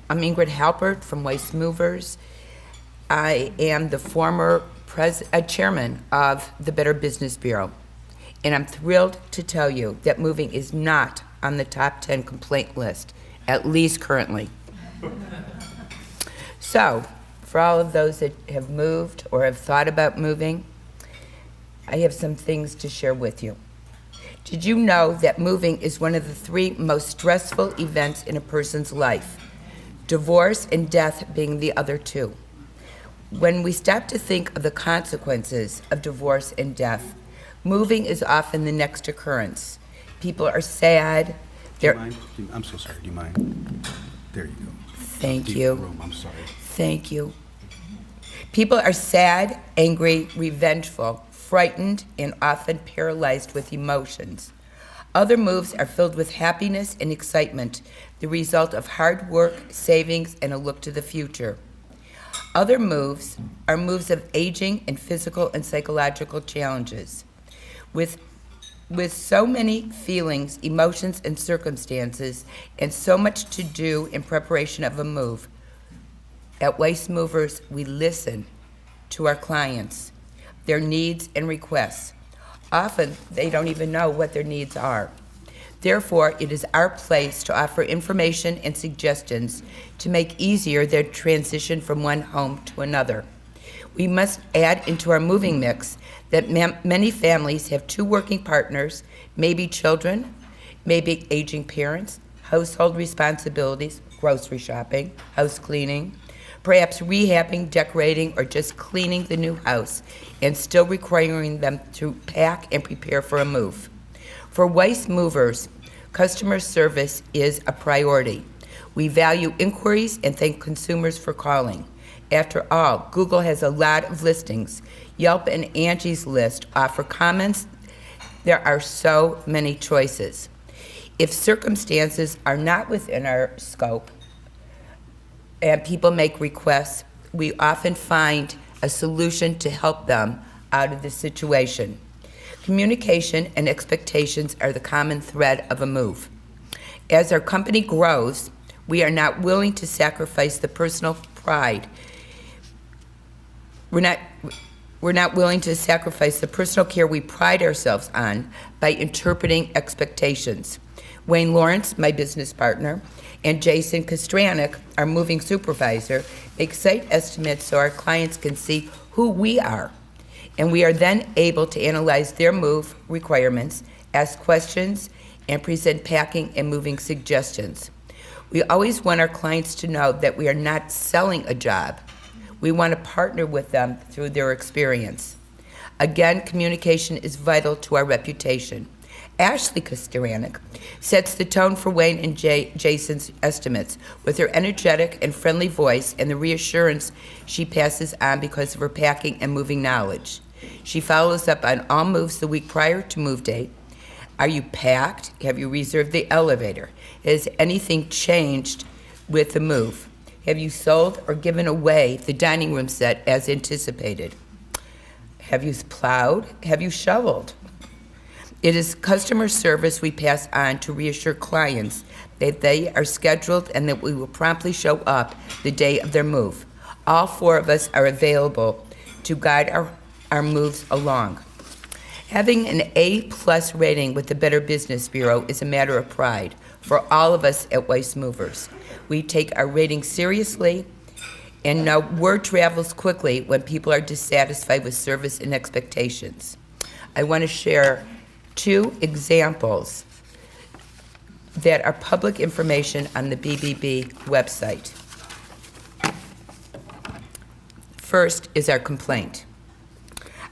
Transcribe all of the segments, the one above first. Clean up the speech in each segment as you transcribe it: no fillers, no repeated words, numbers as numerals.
I'm Ingrid Hapert from Weiss Movers. I am the former chairman of the Better Business Bureau, and I'm thrilled to tell you that moving is not on the top 10 complaint list, at least currently. So, for all of those that have moved or have thought about moving, I have some things to share with you. Did you know that moving is one of the 3 most stressful events in a person's life? Divorce and death being the other 2. When we stop to think of the consequences of divorce and death, moving is often the next occurrence. People are sad. Do you mind? I'm so sorry. Do you mind? There you go. Thank you. Room. I'm sorry. Thank you. People are sad, angry, revengeful, frightened, and often paralyzed with emotions. Other moves are filled with happiness and excitement, the result of hard work, savings, and a look to the future. Other moves are moves of aging and physical and psychological challenges. With so many feelings, emotions, and circumstances, and so much to do in preparation of a move, at Weiss Movers, we listen to our clients, their needs and requests. Often, they don't even know what their needs are. Therefore, it is our place to offer information and suggestions to make easier their transition from one home to another. We must add into our moving mix that many families have 2 working partners, maybe children, maybe aging parents, household responsibilities, grocery shopping, house cleaning, perhaps rehabbing, decorating, or just cleaning the new house, and still requiring them to pack and prepare for a move. For Weiss Movers, customer service is a priority. We value inquiries and thank consumers for calling. After all, Google has a lot of listings. Yelp and Angie's List offer comments. There are so many choices. If circumstances are not within our scope and people make requests, we often find a solution to help them out of the situation. Communication and expectations are the common thread of a move. As our company grows, we are not willing to sacrifice the personal pride. We're not willing to sacrifice the personal care we pride ourselves on by interpreting expectations. Wayne Lawrence, my business partner, and Jason Kostranik, our moving supervisor, make site estimates so our clients can see who we are. And we are then able to analyze their move requirements, ask questions, and present packing and moving suggestions. We always want our clients to know that we are not selling a job. We want to partner with them through their experience. Again, communication is vital to our reputation. Ashley Kostranik sets the tone for Wayne and Jason's estimates with her energetic and friendly voice and the reassurance she passes on because of her packing and moving knowledge. She follows up on all moves the week prior to move date. Are you packed? Have you reserved the elevator? Has anything changed with the move? Have you sold or given away the dining room set as anticipated? Have you plowed? Have you shoveled? It is customer service we pass on to reassure clients that they are scheduled and that we will promptly show up the day of their move. All 4 of us are available to guide our moves along. Having an A+ rating with the Better Business Bureau is a matter of pride for all of us at Weiss Movers. We take our rating seriously and know word travels quickly when people are dissatisfied with service and expectations. I want to share 2 examples that are public information on the BBB website. First is our complaint.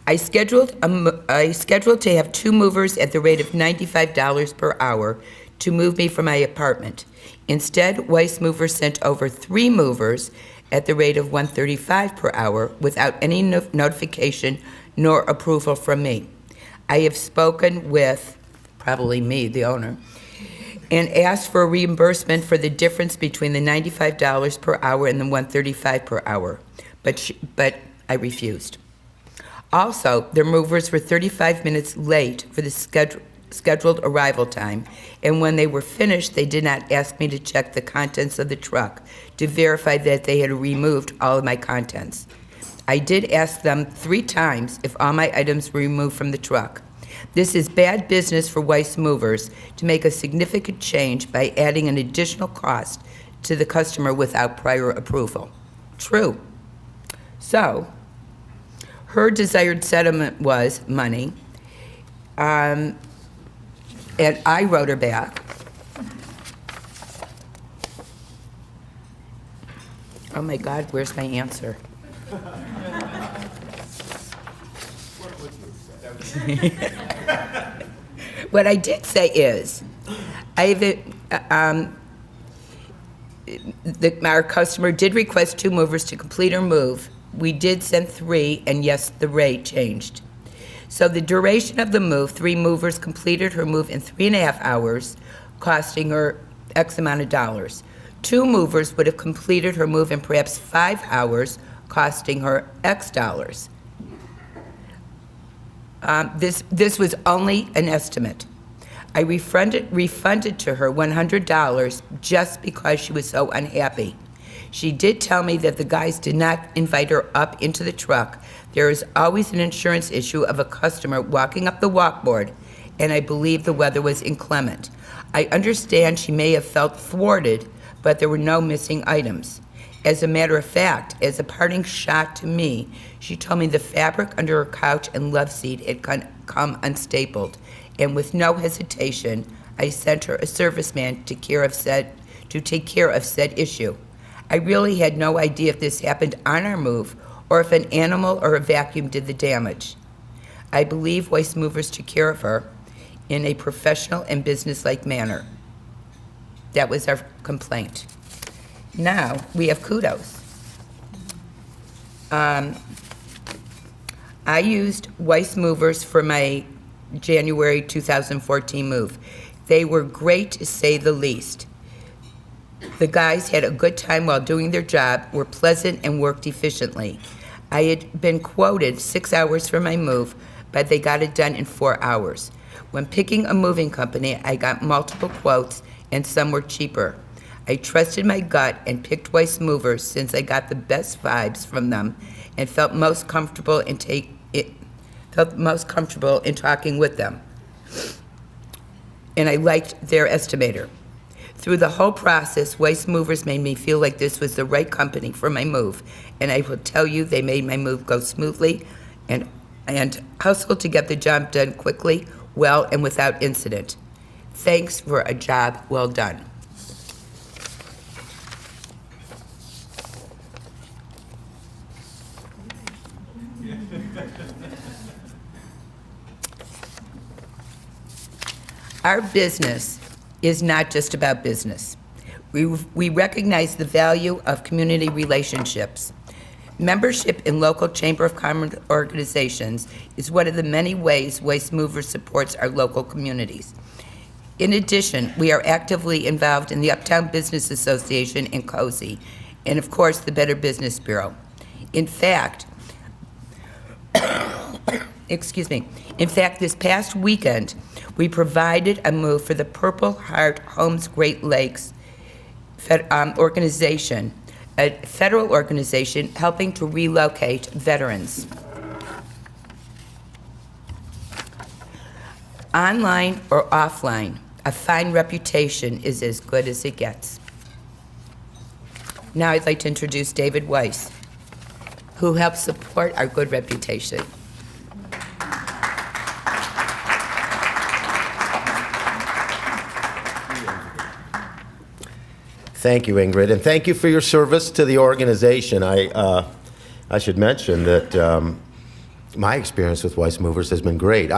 I scheduled to have 2 movers at the rate of $95 per hour to move me from my apartment. Instead, Weiss Mover sent over 3 movers at the rate of $135 per hour without any notification nor approval from me. I have spoken with, probably me, the owner, and asked for a reimbursement for the difference between the $95 per hour and the $135 per hour, but I refused. Also, their movers were 35 minutes late for the scheduled arrival time, and when they were finished, they did not ask me to check the contents of the truck to verify that they had removed all of my contents. I did ask them 3 times if all my items were removed from the truck. This is bad business for Weiss Movers to make a significant change by adding an additional cost to the customer without prior approval. True. So, her desired settlement was money, and I wrote her back. Oh my God, where's my answer? What I did say is, our customer did request 2 movers to complete her move. We did send 3, and yes, the rate changed. So the duration of the move, 3 movers completed her move in 3.5 hours, costing her X amount of dollars. 2 movers would have completed her move in perhaps 5 hours, costing her X dollars. This was only an estimate. I refunded to her $100 just because she was so unhappy. She did tell me that the guys did not invite her up into the truck. There is always an insurance issue of a customer walking up the walkboard, and I believe the weather was inclement. I understand she may have felt thwarted, but there were no missing items. As a matter of fact, as a parting shot to me, she told me the fabric under her couch and love seat had come unstapled, and with no hesitation, I sent her a serviceman to take care of said issue. I really had no idea if this happened on our move or if an animal or a vacuum did the damage. I believe Weiss Movers took care of her in a professional and businesslike manner. That was our complaint. Now, we have kudos. I used Weiss Movers for my January 2014 move. They were great, to say the least. The guys had a good time while doing their job, were pleasant, and worked efficiently. I had been quoted 6 hours for my move, but they got it done in 4 hours. When picking a moving company, I got multiple quotes, and some were cheaper. I trusted my gut and picked Weiss Movers since I got the best vibes from them and felt most comfortable in talking with them. And I liked their estimator. Through the whole process, Weiss Movers made me feel like this was the right company for my move, and I will tell you, they made my move go smoothly and hustled to get the job done quickly, well, and without incident. Thanks for a job well done. Our business is not just about business. We recognize the value of community relationships. Membership in local Chamber of Commerce organizations is one of the many ways Weiss Movers supports our local communities. In addition, we are actively involved in the Uptown Business Association and COSI, and of course, the Better Business Bureau. In fact, this past weekend, we provided a move for the Purple Heart Homes Great Lakes organization, a federal organization helping to relocate veterans. Online or offline, a fine reputation is as good as it gets. Now I'd like to introduce David Weiss, who helps support our good reputation. Thank you, Ingrid, and thank you for your service to the organization. I should mention that my experience with Weiss Movers has been great.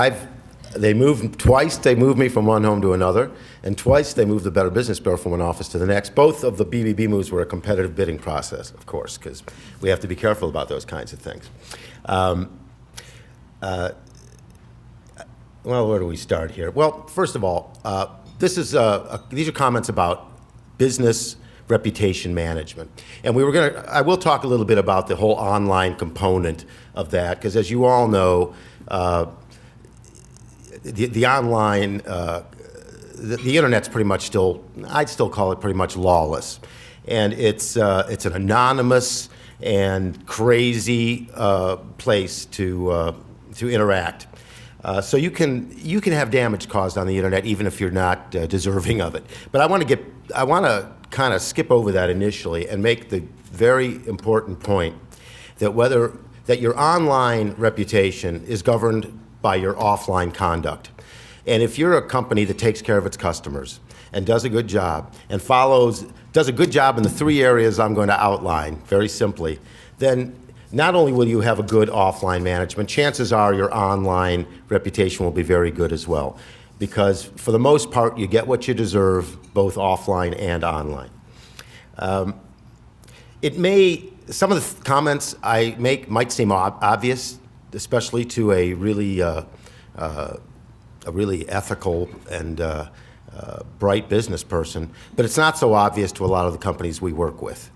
They moved twice. They moved me from one home to another, and twice they moved the Better Business Bureau from one office to the next. Both of the BBB moves were a competitive bidding process, of course, because we have to be careful about those kinds of things. Well, where do we start here? Well, first of all, these are comments about business reputation management. And I will talk a little bit about the whole online component of that, because as you all know, the online, the internet's pretty much still, I'd still call it pretty much lawless. And it's an anonymous and crazy place to interact. So you can have damage caused on the internet even if you're not deserving of it. But I want to kind of skip over that initially and make the very important point that your online reputation is governed by your offline conduct. And if you're a company that takes care of its customers and does a good job and does a good job in the 3 areas I'm going to outline very simply, then not only will you have a good offline management, chances are your online reputation will be very good as well. Because for the most part, you get what you deserve, both offline and online. Some of the comments I make might seem obvious, especially to a really ethical and bright business person, but it's not so obvious to a lot of the companies we work with.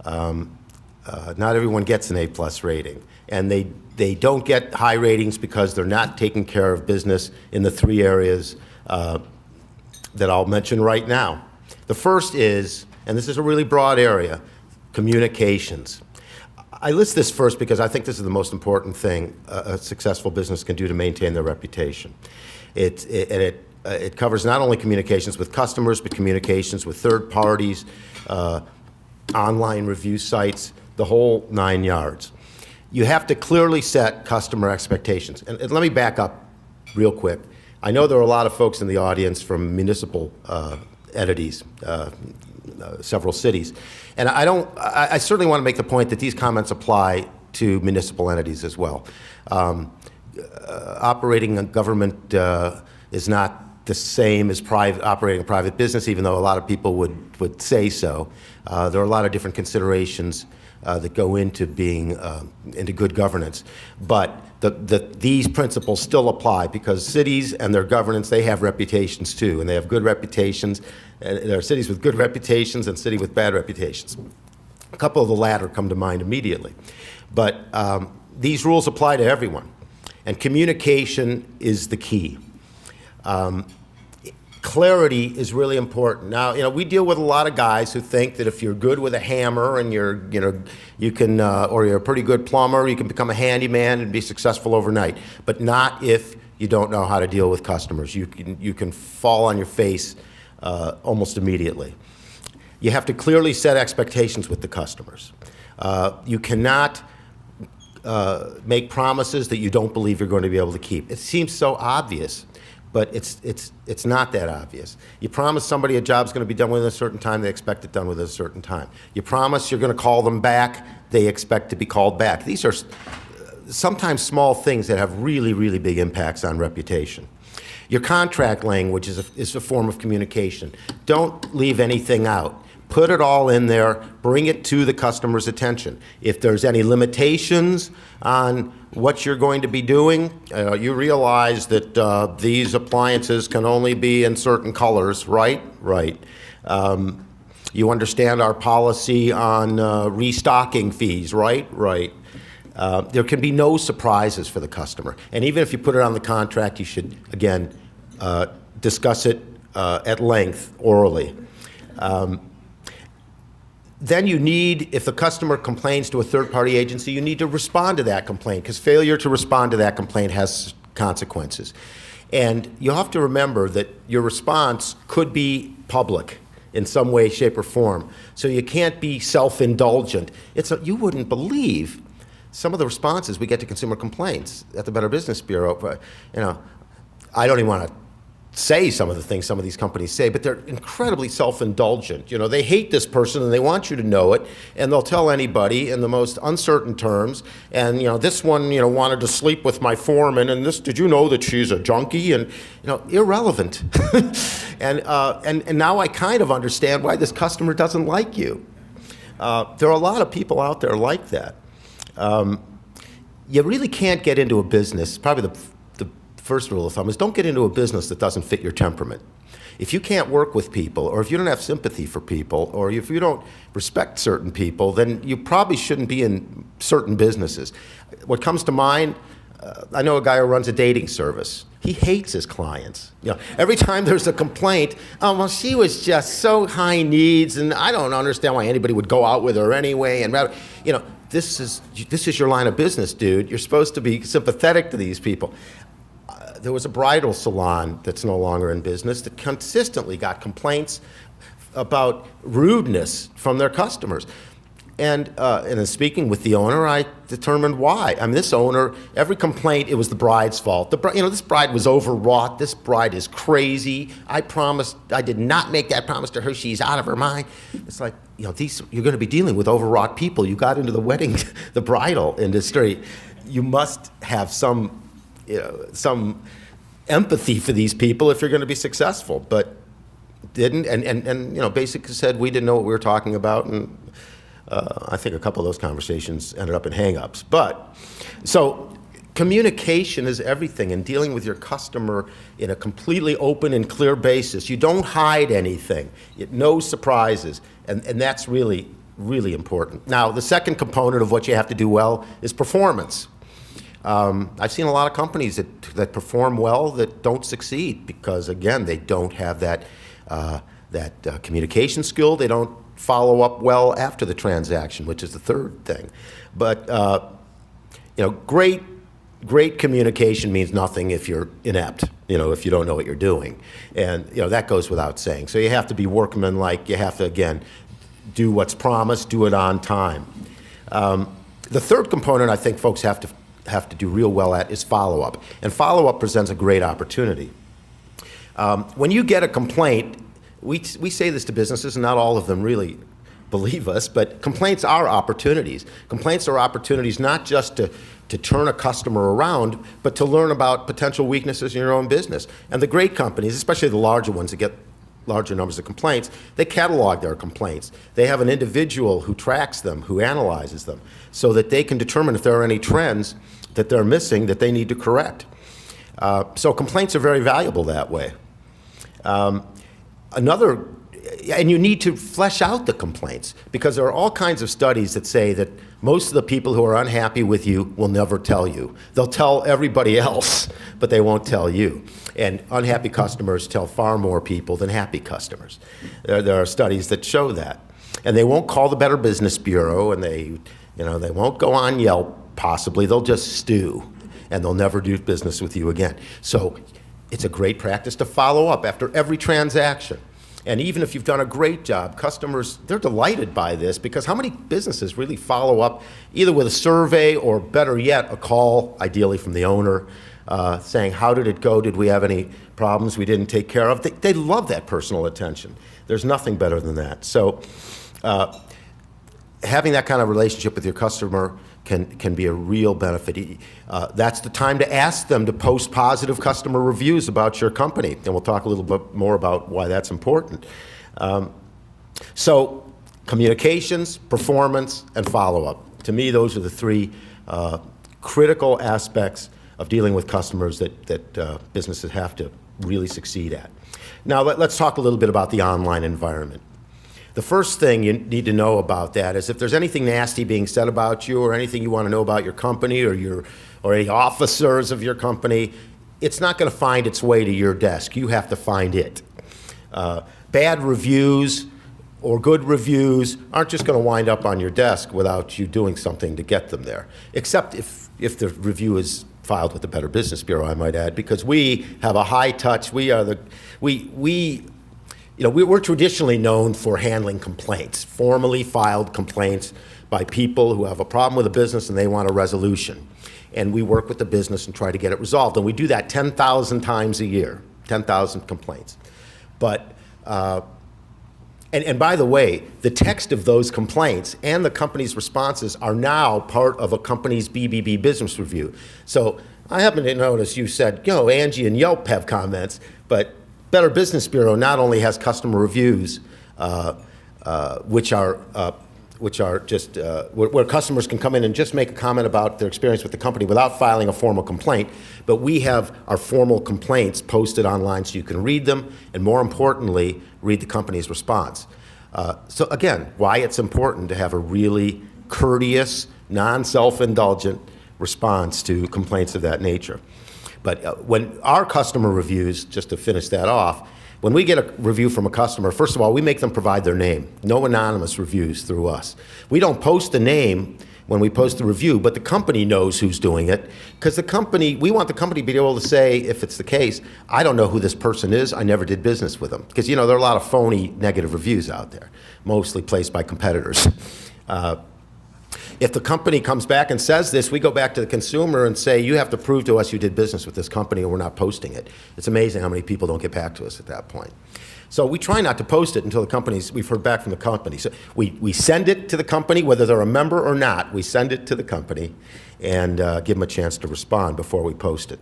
Not everyone gets an A+ rating, and they don't get high ratings because they're not taking care of business in the 3 areas that I'll mention right now. The first is, and this is a really broad area, communications. I list this first because I think this is the most important thing a successful business can do to maintain their reputation. It covers not only communications with customers, but communications with third parties, online review sites, the whole 9 yards. You have to clearly set customer expectations. And let me back up real quick. I know there are a lot of folks in the audience from municipal entities, several cities. And I certainly want to make the point that these comments apply to municipal entities as well. Operating a government is not the same as operating a private business, even though a lot of people would say so. There are a lot of different considerations that go into being into good governance. But these principles still apply because cities and their governance, they have reputations too, and they have good reputations. There are cities with good reputations and cities with bad reputations. A couple of the latter come to mind immediately. But these rules apply to everyone, and communication is the key. Clarity is really important. Now, we deal with a lot of guys who think that if you're good with a hammer and you can, or you're a pretty good plumber, you can become a handyman and be successful overnight. But not if you don't know how to deal with customers. You can fall on your face almost immediately. You have to clearly set expectations with the customers. You cannot make promises that you don't believe you're going to be able to keep. It seems so obvious, but it's not that obvious. You promise somebody a job's going to be done within a certain time, they expect it done within a certain time. You promise you're going to call them back, they expect to be called back. These are sometimes small things that have really, really big impacts on reputation. Your contract language is a form of communication. Don't leave anything out. Put it all in there, bring it to the customer's attention. If there's any limitations on what you're going to be doing, you realize that these appliances can only be in certain colors, right? Right. You understand our policy on restocking fees, right? Right. There can be no surprises for the customer. And even if you put it on the contract, you should, again, discuss it at length orally. Then you need, if the customer complains to a third-party agency, you need to respond to that complaint, because failure to respond to that complaint has consequences. And you have to remember that your response could be public in some way, shape, or form. So you can't be self-indulgent. You wouldn't believe some of the responses we get to consumer complaints at the Better Business Bureau. I don't even want to say some of the things some of these companies say, but they're incredibly self-indulgent. They hate this person and they want you to know it, and they'll tell anybody in the most uncertain terms. And this one, wanted to sleep with my foreman, and this, did you know that she's a junkie? And irrelevant. and now I kind of understand why this customer doesn't like you. There are a lot of people out there like that. You really can't get into a business, probably the first rule of thumb is don't get into a business that doesn't fit your temperament. If you can't work with people, or if you don't have sympathy for people, or if you don't respect certain people, then you probably shouldn't be in certain businesses. What comes to mind, I know a guy who runs a dating service. He hates his clients. Every time there's a complaint, oh, well, she was just so high needs, and I don't understand why anybody would go out with her anyway. And this is your line of business, dude. You're supposed to be sympathetic to these people. There was a bridal salon that's no longer in business that consistently got complaints about rudeness from their customers. And in speaking with the owner, I determined why. I mean, this owner, every complaint, it was the bride's fault. This bride was overwrought. This bride is crazy. I did not make that promise to her. She's out of her mind. It's like, you're going to be dealing with overwrought people. You got into the bridal industry. You must have some empathy for these people if you're going to be successful. But didn't, and basically said we didn't know what we were talking about, and I think a couple of those conversations ended up in hang-ups. But, so communication is everything in dealing with your customer in a completely open and clear basis. You don't hide anything. No surprises. And that's really, really important. Now, the second component of what you have to do well is performance. I've seen a lot of companies that perform well that don't succeed because, again, they don't have that communication skill. They don't follow up well after the transaction, which is the third thing. But great communication means nothing if you're inept, if you don't know what you're doing. And that goes without saying. So you have to be workmanlike. You have to, again, do what's promised, do it on time. The third component I think folks have to do real well at is follow-up. And follow-up presents a great opportunity. When you get a complaint, we say this to businesses, and not all of them really believe us, but complaints are opportunities. Complaints are opportunities not just to turn a customer around, but to learn about potential weaknesses in your own business. And the great companies, especially the larger ones that get larger numbers of complaints, they catalog their complaints. They have an individual who tracks them, who analyzes them, so that they can determine if there are any trends that they're missing that they need to correct. So complaints are very valuable that way. And you need to flesh out the complaints, because there are all kinds of studies that say that most of the people who are unhappy with you will never tell you. They'll tell everybody else, but they won't tell you. And unhappy customers tell far more people than happy customers. There are studies that show that. And they won't call the Better Business Bureau, and they won't go on Yelp, possibly. They'll just stew, and they'll never do business with you again. So it's a great practice to follow up after every transaction. And even if you've done a great job, customers, they're delighted by this, because how many businesses really follow up either with a survey or, better yet, a call, ideally from the owner, saying, how did it go? Did we have any problems we didn't take care of? They love that personal attention. There's nothing better than that. So having that kind of relationship with your customer can be a real benefit. That's the time to ask them to post positive customer reviews about your company, and we'll talk a little bit more about why that's important. So communications, performance, and follow-up. To me, those are the three critical aspects of dealing with customers that businesses have to really succeed at. Now, let's talk a little bit about the online environment. The first thing you need to know about that is if there's anything nasty being said about you, or anything you want to know about your company or any officers of your company, it's not going to find its way to your desk. You have to find it. Bad reviews or good reviews aren't just going to wind up on your desk without you doing something to get them there, except if the review is filed with the Better Business Bureau, I might add, because we have a high touch. We're traditionally known for handling complaints, formally filed complaints by people who have a problem with a business and they want a resolution. And we work with the business and try to get it resolved. And we do that 10,000 times a year, 10,000 complaints. But, and by the way, the text of those complaints and the company's responses are now part of a company's BBB business review. So I happen to notice you said, Angie and Yelp have comments, but Better Business Bureau not only has customer reviews, which are just where customers can come in and just make a comment about their experience with the company without filing a formal complaint, but we have our formal complaints posted online so you can read them, and more importantly, read the company's response. So again, why it's important to have a really courteous, non-self-indulgent response to complaints of that nature. But when our customer reviews, just to finish that off, when we get a review from a customer, first of all, we make them provide their name. No anonymous reviews through us. We don't post the name when we post the review, but the company knows who's doing it, because we want the company to be able to say, if it's the case, I don't know who this person is, I never did business with them. Because, there are a lot of phony negative reviews out there, mostly placed by competitors. If the company comes back and says this, we go back to the consumer and say, you have to prove to us you did business with this company or we're not posting it. It's amazing how many people don't get back to us at that point. So we try not to post it until we've heard back from the company. So we send it to the company, whether they're a member or not, we send it to the company and give them a chance to respond before we post it.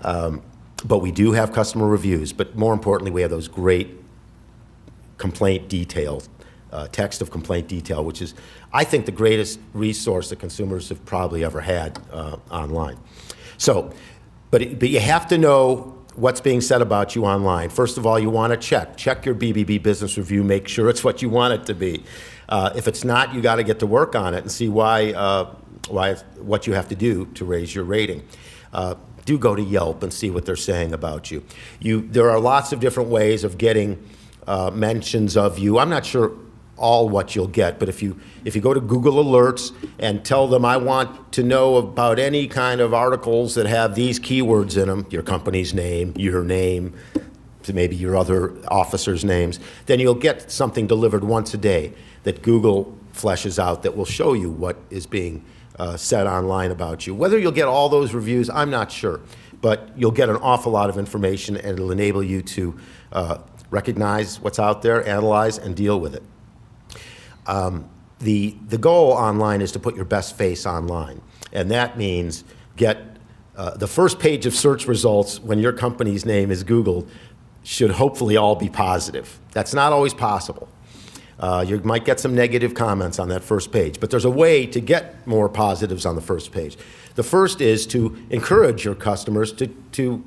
But we do have customer reviews, but more importantly, we have those great complaint details. Text of complaint detail, which is, I think, the greatest resource that consumers have probably ever had online. So, but you have to know what's being said about you online. First of all, you want to check your BBB business review, make sure it's what you want it to be. If it's not, you got to get to work on it and see what you have to do to raise your rating. Do go to Yelp and see what they're saying about you. There are lots of different ways of getting mentions of you. I'm not sure all what you'll get, but if you go to Google Alerts and tell them, I want to know about any kind of articles that have these keywords in them, your company's name, your name, maybe your other officers' names, then you'll get something delivered once a day that Google fleshes out that will show you what is being said online about you. Whether you'll get all those reviews, I'm not sure, but you'll get an awful lot of information, and it'll enable you to recognize what's out there, analyze, and deal with it. The goal online is to put your best face online, and that means get the first page of search results when your company's name is Googled should hopefully all be positive. That's not always possible. You might get some negative comments on that first page, but there's a way to get more positives on the first page. The first is to encourage your customers to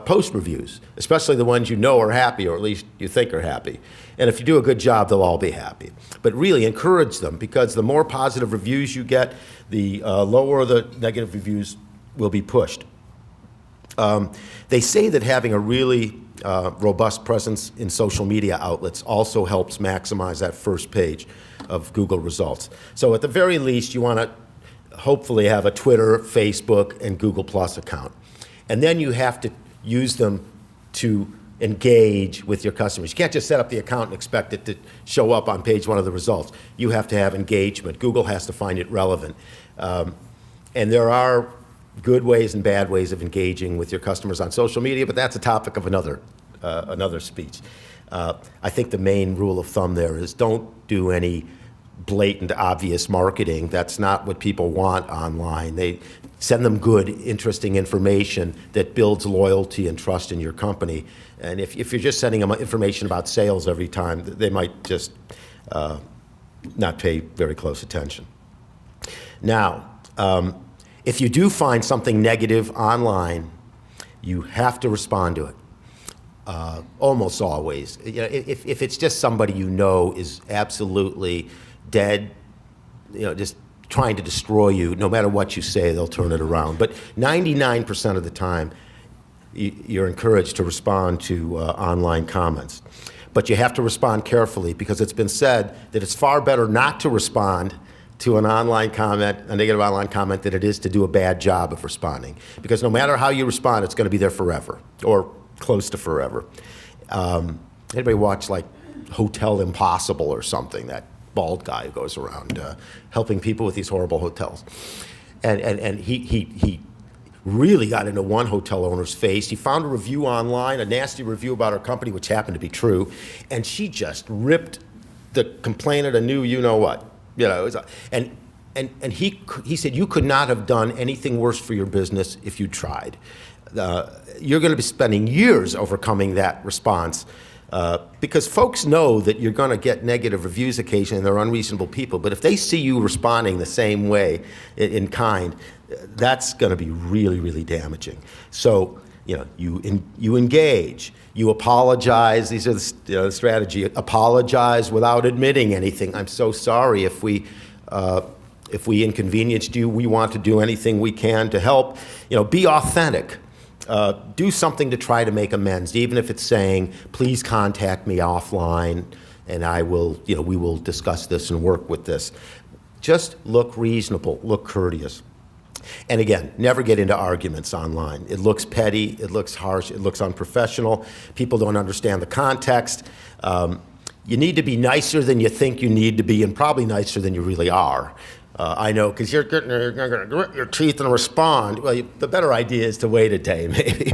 post reviews, especially the ones you know are happy, or at least you think are happy. And if you do a good job, they'll all be happy. But really encourage them, because the more positive reviews you get, the lower the negative reviews will be pushed. They say that having a really robust presence in social media outlets also helps maximize that first page of Google results. So at the very least, you want to hopefully have a Twitter, Facebook, and Google Plus account. And then you have to use them to engage with your customers. You can't just set up the account and expect it to show up on page one of the results. You have to have engagement. Google has to find it relevant. And there are good ways and bad ways of engaging with your customers on social media, but that's a topic of another speech. I think the main rule of thumb there is don't do any blatant, obvious marketing. That's not what people want online. They send them good, interesting information that builds loyalty and trust in your company. And if you're just sending them information about sales every time, they might just not pay very close attention. Now, if you do find something negative online, you have to respond to it. Almost always. If it's just somebody you know is absolutely dead, just trying to destroy you, no matter what you say, they'll turn it around. But 99% of the time, you're encouraged to respond to online comments. But you have to respond carefully, because it's been said that it's far better not to respond to an online comment, a negative online comment, than it is to do a bad job of responding. Because no matter how you respond, it's going to be there forever, or close to forever. Anybody watch like Hotel Impossible or something, that bald guy who goes around helping people with these horrible hotels? And he really got into one hotel owner's face. He found a review online, a nasty review about her company, which happened to be true, and she just ripped the complainant a new you-know-what. And he said, you could not have done anything worse for your business if you tried. You're going to be spending years overcoming that response, because folks know that you're going to get negative reviews occasionally, and they're unreasonable people. But if they see you responding the same way in kind, that's going to be really, really damaging. So, you engage, you apologize. These are the strategy. Apologize without admitting anything. I'm so sorry if we If we inconvenienced you, we want to do anything we can to help. Be authentic. Do something to try to make amends, even if it's saying, please contact me offline and we will discuss this and work with this. Just look reasonable, look courteous. And again, never get into arguments online. It looks petty, it looks harsh, it looks unprofessional. People don't understand the context. You need to be nicer than you think you need to be, and probably nicer than you really are. I know, because you're going to grit your teeth and respond. Well, the better idea is to wait a day, maybe,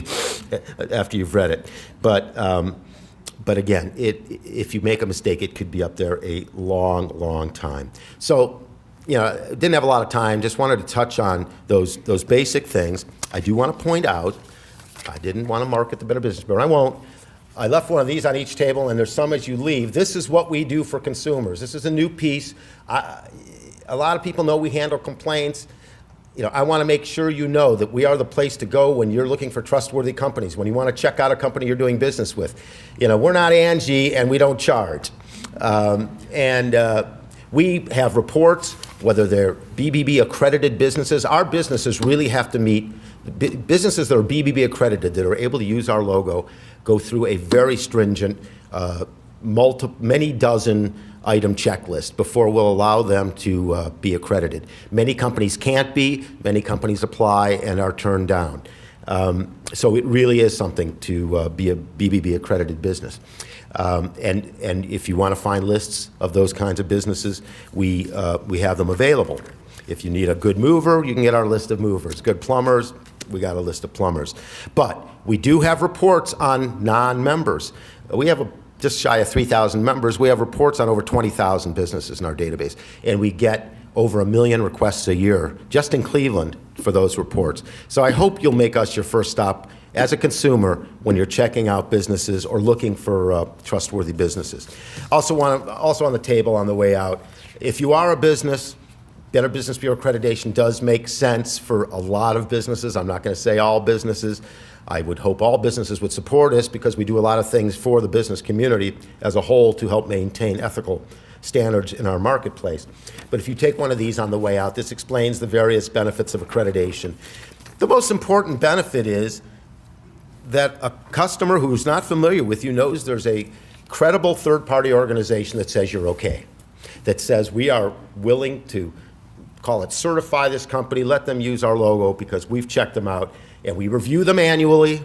after you've read it. But again, if you make a mistake, it could be up there a long, long time. So, didn't have a lot of time, just wanted to touch on those basic things. I do want to point out, I didn't want to market the Better Business Bureau. I won't. I left one of these on each table, and there's some as you leave. This is what we do for consumers. This is a new piece. A lot of people know we handle complaints. I want to make sure you know that we are the place to go when you're looking for trustworthy companies, when you want to check out a company you're doing business with. We're not Angie, and we don't charge. We have reports, whether they're BBB accredited businesses. Our businesses really have to meet, businesses that are BBB accredited, that are able to use our logo, go through a very stringent, many dozen item checklist before we'll allow them to be accredited. Many companies can't be, many companies apply and are turned down. So it really is something to be a BBB accredited business. And if you want to find lists of those kinds of businesses, we have them available. If you need a good mover, you can get our list of movers. Good plumbers, we got a list of plumbers. But we do have reports on non-members. We have just shy of 3,000 members. We have reports on over 20,000 businesses in our database. And we get over 1 million requests a year just in Cleveland for those reports. So I hope you'll make us your first stop as a consumer when you're checking out businesses or looking for trustworthy businesses. Also on the table on the way out, if you are a business, Better Business Bureau accreditation does make sense for a lot of businesses. I'm not going to say all businesses. I would hope all businesses would support us because we do a lot of things for the business community as a whole to help maintain ethical standards in our marketplace. But if you take one of these on the way out, this explains the various benefits of accreditation. The most important benefit is that a customer who's not familiar with you knows there's a credible third-party organization that says you're okay, that says we are willing to call it certify this company, let them use our logo because we've checked them out, and we review them annually,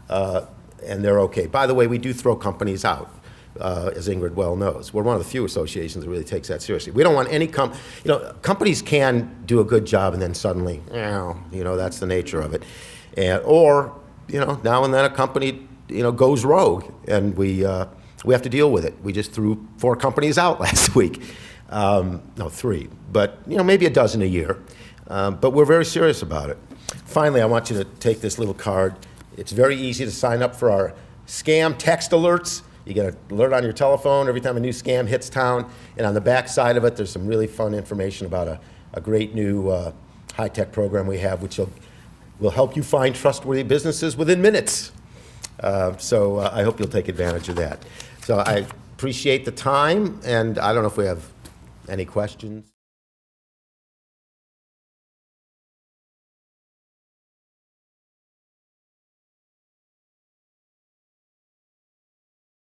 and they're okay. By the way, we do throw companies out, as Ingrid well knows. We're one of the few associations that really takes that seriously. We don't want any companies can do a good job and then suddenly, that's the nature of it. Or now and then a company, goes rogue, and we have to deal with it. We just threw 4 companies out last week. No, 3, but maybe a dozen a year. But we're very serious about it. Finally, I want you to take this little card. It's very easy to sign up for our scam text alerts. You get an alert on your telephone every time a new scam hits town. And on the back side of it, there's some really fun information about a great new high-tech program we have, which will help you find trustworthy businesses within minutes. So I hope you'll take advantage of that. So I appreciate the time, and I don't know if we have any questions.